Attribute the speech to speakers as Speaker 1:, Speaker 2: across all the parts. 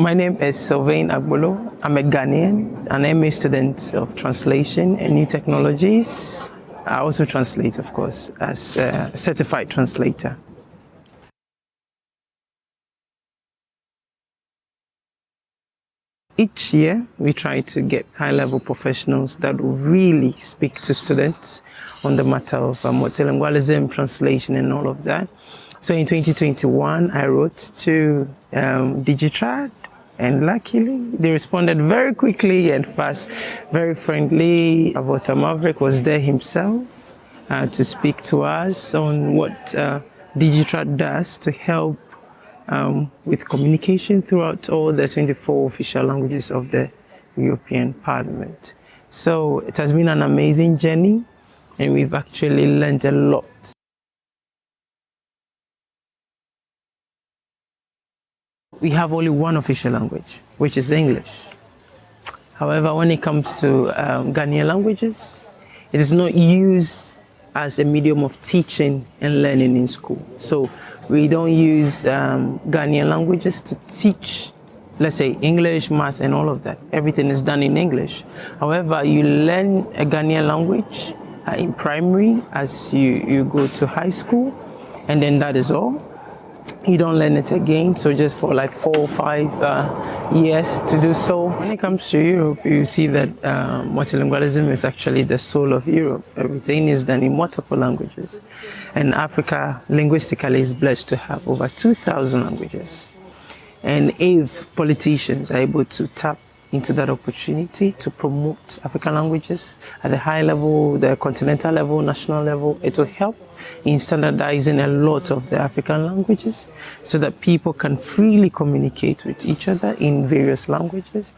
Speaker 1: My name is Sylvain Agbolo. I'm a Ghanaian, an MA student of translation and new technologies. I also translate, of course, as a certified translator. Each year, we try to get high-level professionals that will really speak to students on the matter of multilingualism, translation, and all of that. So in 2021, I wrote to Digitrad, and luckily, they responded very quickly and fast, very friendly. Avota Maverick was there himself to speak to us on what Digitrad does to help with communication throughout all the 24 official languages of the European Parliament. So it has been an amazing journey, and we've actually learned a lot. We have only one official language, which is English. However, when it comes to Ghanaian languages, it is not used as a medium of teaching and learning in school. So we don't use Ghanaian languages to teach, let's say, English, math, and all of that. Everything is done in English. However, you learn a Ghanaian language in primary as you go to high school, and then that is all. You don't learn it again, so just for like 4 or 5 years to do so. When it comes to Europe, you see that multilingualism is actually the soul of Europe. Everything is done in multiple languages. And Africa, linguistically, is blessed to have over 2,000 languages. And if politicians are able to tap into that opportunity to promote African languages at the high level, the continental level, national level, it will help in standardizing a lot of the African languages so that people can freely communicate with each other in various languages.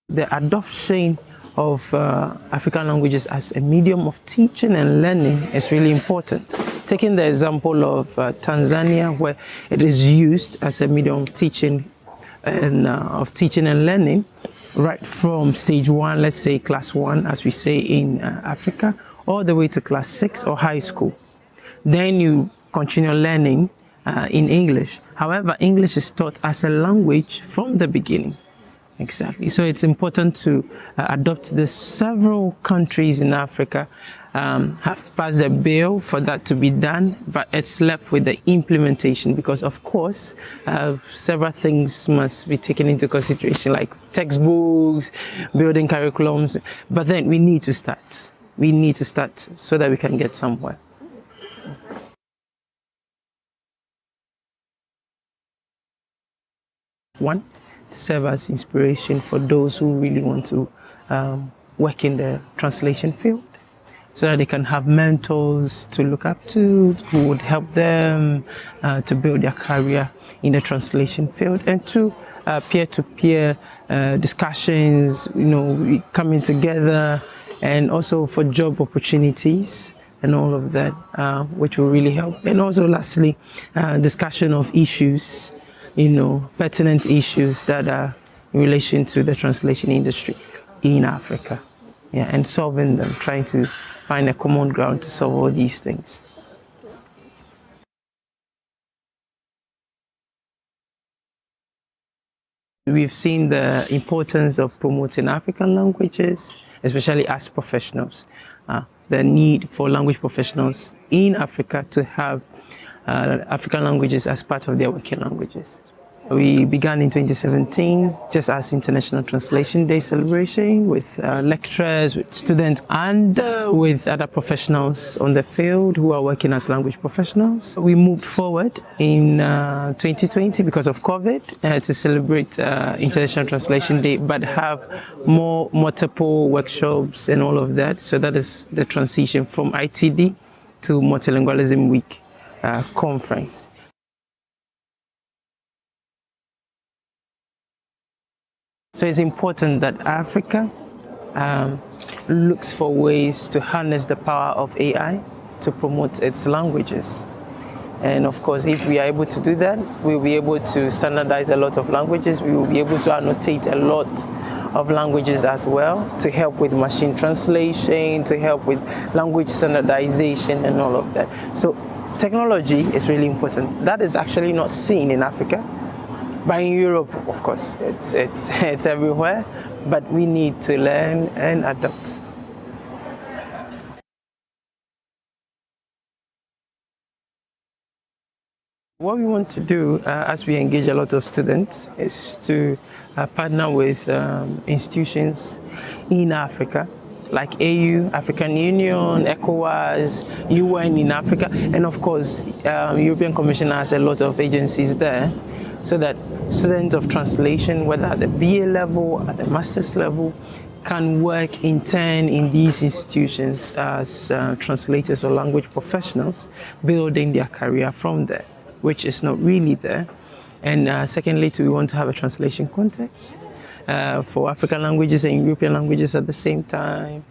Speaker 1: The adoption of African languages as a medium of teaching and learning is really important. Taking the example of Tanzania, where it is used as a medium of teaching and learning, right from stage 1, let's say class 1, as we say in Africa, all the way to class 6 or high school. Then you continue learning in English. However, English is taught as a language from the beginning. Exactly. So it's important to adopt this. Several countries in Africa have passed a bill for that to be done, but it's left with the implementation because, of course, several things must be taken into consideration, like textbooks, building curriculums. But then we need to start. We need to start so that we can get somewhere. One, to serve as inspiration for those who really want to work in the translation field, so that they can have mentors to look up to who would help them to build their career in the translation field. And two, peer-to-peer discussions, coming together, and also for job opportunities and all of that, which will really help. And also lastly, discussion of issues, pertinent issues that are in relation to the translation industry in Africa. Yeah, and solving them, trying to find a common ground to solve all these things. We've seen the importance of promoting African languages, especially as professionals. The need for language professionals in Africa to have African languages as part of their working languages. We began in 2017 just as International Translation Day celebration with lecturers, with students, and with other professionals on the field who are working as language professionals. We moved forward in 2020 because of COVID to celebrate International Translation Day, but have multiple workshops and all of that. So that is the transition from ITD to Multilingualism Week conference. So it's important that Africa looks for ways to harness the power of AI to promote its languages. And of course, if we are able to do that, we'll be able to standardize a lot of languages. We will be able to annotate a lot of languages as well to help with machine translation, to help with language standardization and all of that. So technology is really important. That is actually not seen in Africa, but in Europe, of course, it's everywhere. But we need to learn and adapt. What we want to do as we engage a lot of students is to partner with institutions in Africa, like AU, African Union, ECOWAS, UN in Africa, and of course, European Commission has a lot of agencies there, so that students of translation, whether at the BA level, at the master's level, can work in turn in these institutions as translators or language professionals, building their career from there, which is not really there. And secondly, we want to have a translation context for African languages and European languages at the same time,